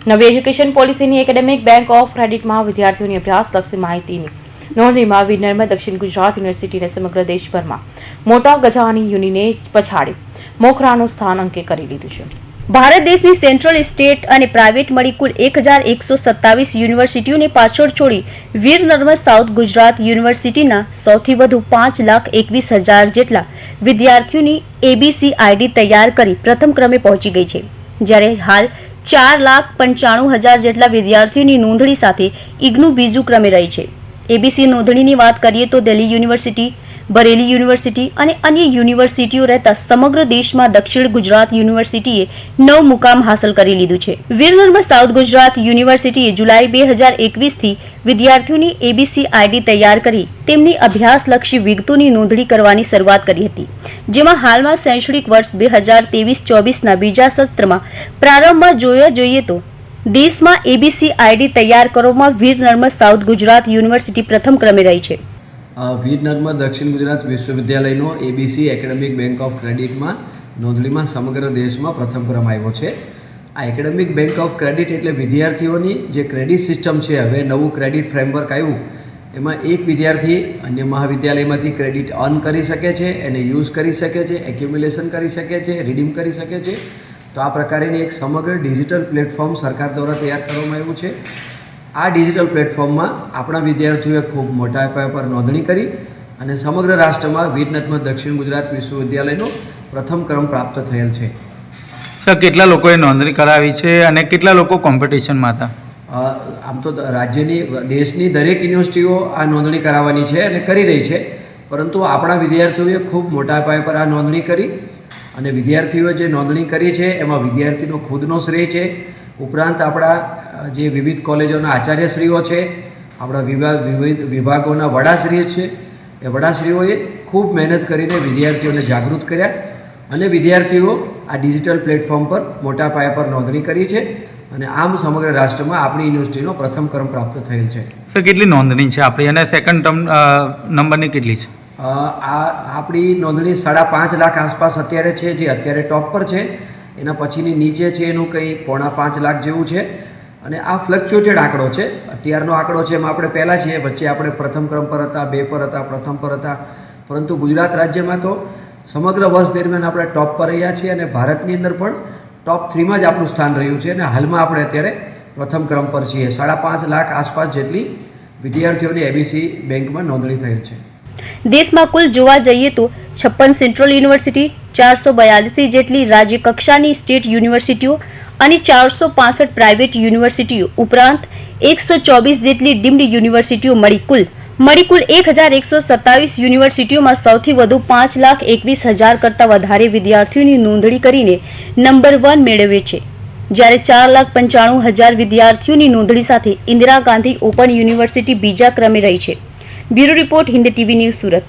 નવી એજ્યુકેશન પોલિસીની academic Bank of ક્રેડિટમાં વિદ્યાર્થીઓની અભ્યાસલક્ષી માહિતીની નોંધણીમાં વિનરમાં દક્ષિણ ગુજરાત યુનિવર્સિટીને સમગ્ર દેશભરમાં મોટા ગજાની યુનિને પછાડી મોખરાનું સ્થાન અંકે કરી લીધું છે. ભારત દેશની સેન્ટ્રલ, સ્ટેટ અને પ્રાઇવેટ મળી કુલ 1127 યુનિવર્સિટીઓને પાછળ છોડી વીર નર્મદ સાઉથ ગુજરાત યુનિવર્સિટીના સૌથી વધુ 5,21,000 જેટલા વિદ્યાર્થીઓની એબીસી આઈડી તૈયાર કરી પ્રથમ ક્રમે પહોંચી ગઈ છે, જ્યારે હાલ 4,95,000 જેટલા વિદ્યાર્થીઓની નોંધણી સાથે ઇગ્નુ બીજું ક્રમે રહી છે. એબીસી નોંધણીની વાત કરીએ તો દિલ્હી યુનિવર્સિટી, બરેલી યુનિવર્સિટી અને અન્ય યુનિવર્સિટીઓ રહેતા સમગ્ર દેશમાં દક્ષિણ ગુજરાત યુનિવર્સિટીએ 9 મુકામ હાંસલ કરી લીધું છે. વીર નર્મદ સાઉથ ગુજરાત યુનિવર્સિટીએ જુલાઈ 2021થી વિદ્યાર્થીઓની એબીસી આઈડી તૈયાર કરી તેમની અભ્યાસલક્ષી વિગતોની નોંધણી કરવાની શરૂઆત કરી હતી, જેમાં હાલમાં શૈક્ષણિક વર્ષ 2023-24ના બીજા સત્રમાં પ્રારંભમાં જોવા જોઈએ તો દેશમાં એબીસી આઈડી તૈયાર કરવામાં વીર નર્મદ સાઉથ ગુજરાત યુનિવર્સિટી પ્રથમ ક્રમે રહી છે. વીર નર્મદ દક્ષિણ ગુજરાત વિશ્વવિદ્યાલયનો એબીસી એકેડેમિક બેંક ઓફ ક્રેડિટમાં નોંધણીમાં સમગ્ર દેશમાં પ્રથમ ક્રમ આવ્યો છે. આ એકેડેમિક બેંક ઓફ ક્રેડિટ એટલે વિદ્યાર્થીઓની જે ક્રેડિટ સિસ્ટમ છે, હવે નવું ક્રેડિટ ફ્રેમવર્ક આવ્યું, એમાં એક વિદ્યાર્થી અન્ય મહાવિદ્યાલયમાંથી ક્રેડિટ અર્ન કરી શકે છે, એને યુઝ કરી શકે છે, એક્યુમ્યુલેશન કરી શકે છે, રિડીમ કરી શકે છે. તો આ પ્રકારની એક સમગ્ર ડિજિટલ પ્લેટફોર્મ સરકાર દ્વારા તૈયાર કરવામાં આવ્યું છે. આ ડિજિટલ પ્લેટફોર્મમાં આપણા વિદ્યાર્થીઓએ ખૂબ મોટા પાયા પર નોંધણી કરી અને સમગ્ર રાષ્ટ્રમાં વીર નર્મદ દક્ષિણ ગુજરાત વિશ્વવિદ્યાલયનો પ્રથમ ક્રમ પ્રાપ્ત થયેલ છે. સર, કેટલા લોકોએ નોંધણી કરાવી છે અને કેટલા લોકો કોમ્પિટિશનમાં હતા? આમ તો રાજ્યની, દેશની દરેક યુનિવર્સિટીઓ આ નોંધણી કરાવવાની છે અને કરી રહી છે, પરંતુ આપણા વિદ્યાર્થીઓએ ખૂબ મોટા પાયા પર આ નોંધણી કરી અને વિદ્યાર્થીઓએ જે નોંધણી કરી છે એમાં વિદ્યાર્થીનો ખુદનો શ્રેય છે. ઉપરાંત આપણા જે વિવિધ કોલેજોના આચાર્યશ્રીઓ છે, આપણા વિભાગોના વડાશ્રીઓ છે, એ વડાશ્રીઓએ ખૂબ મહેનત કરીને વિદ્યાર્થીઓને જાગૃત કર્યા અને વિદ્યાર્થીઓ આ ડિજિટલ પ્લેટફોર્મ પર મોટા પાયા પર નોંધણી કરી છે અને આમ સમગ્ર રાષ્ટ્રમાં આપણી યુનિવર્સિટીનો પ્રથમ ક્રમ પ્રાપ્ત થયેલ છે. સર, કેટલી નોંધણી છે આપણી અને સેકન્ડ નંબરની કેટલી છે? આપણી નોંધણી 5.5 લાખ આસપાસ અત્યારે છે, જે અત્યારે ટોપ પર છે. એના પછીની નીચે છે એનું કંઈ 4.5 લાખ જેવું છે અને આ ફ્લક્ચ્યુએટેડ આંકડો છે. અત્યારનો આંકડો છે એમાં આપણે પહેલાં છીએ, વચ્ચે આપણે પ્રથમ ક્રમ પર હતા, 2 પર હતા, પ્રથમ પર હતા, પરંતુ ગુજરાત રાજ્યમાં તો સમગ્ર વર્ષ દરમિયાન આપણે ટોપ પર રહ્યા છીએ અને ભારતની અંદર પણ ટોપ 3માં જ આપણું સ્થાન રહ્યું છે અને હાલમાં આપણે અત્યારે પ્રથમ ક્રમ પર છીએ. 5.5 લાખ આસપાસ જેટલી વિદ્યાર્થીઓની એબીસી બેંકમાં નોંધણી થયેલ છે. દેશમાં કુલ જોવા જઈએ તો 56 સેન્ટ્રલ યુનિવર્સિટી, 442 જેટલી રાજ્ય કક્ષાની સ્ટેટ યુનિવર્સિટીઓ અને 465 પ્રાઇવેટ યુનિવર્સિટીઓ ઉપરાંત 124 જેટલી ડીમ્ડ યુનિવર્સિટીઓ મળી કુલ 1127 યુનિવર્સિટીઓમાં સૌથી વધુ 5,21,000 કરતાં વધારે વિદ્યાર્થીઓની નોંધણી કરીને નંબર 1 મેળવ્યો છે, જ્યારે 4,95,000 વિદ્યાર્થીઓની નોંધણી સાથે ઇન્દિરા ગાંધી ઓપન યુનિવર્સિટી બીજા ક્રમે રહી છે. Bureau report, Hind TV news, Surat.